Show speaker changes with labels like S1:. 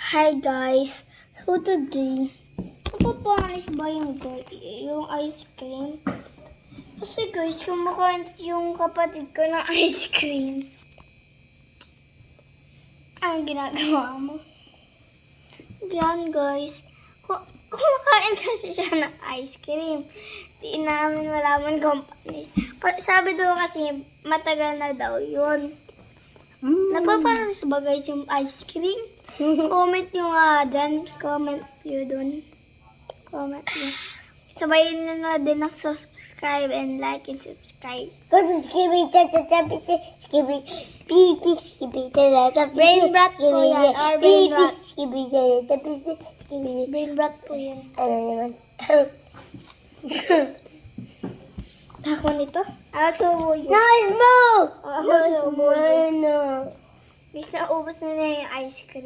S1: Hi guys! So today, napapanis ba yung ice cream? Kasi guys, kumakain yung kapatid ko ng ice cream. Ang ginagawa mo? Yan guys. Kumakain kasi siya ng ice cream. Di namin malaman kung panis. Sabi daw kasi matagal na daw yun. Napapanis ba guys yung ice cream? Comment nyo nga dyan. Comment nyo dun. Comment nyo. Sabayin nyo na din ang subscribe and like and subscribe. Brain rot po yan. Or brain rot. Brain rot po yan. Ako nito? Subo yun.
S2: No!
S1: Ako subo yun. Bis na ubos na yung ice cream.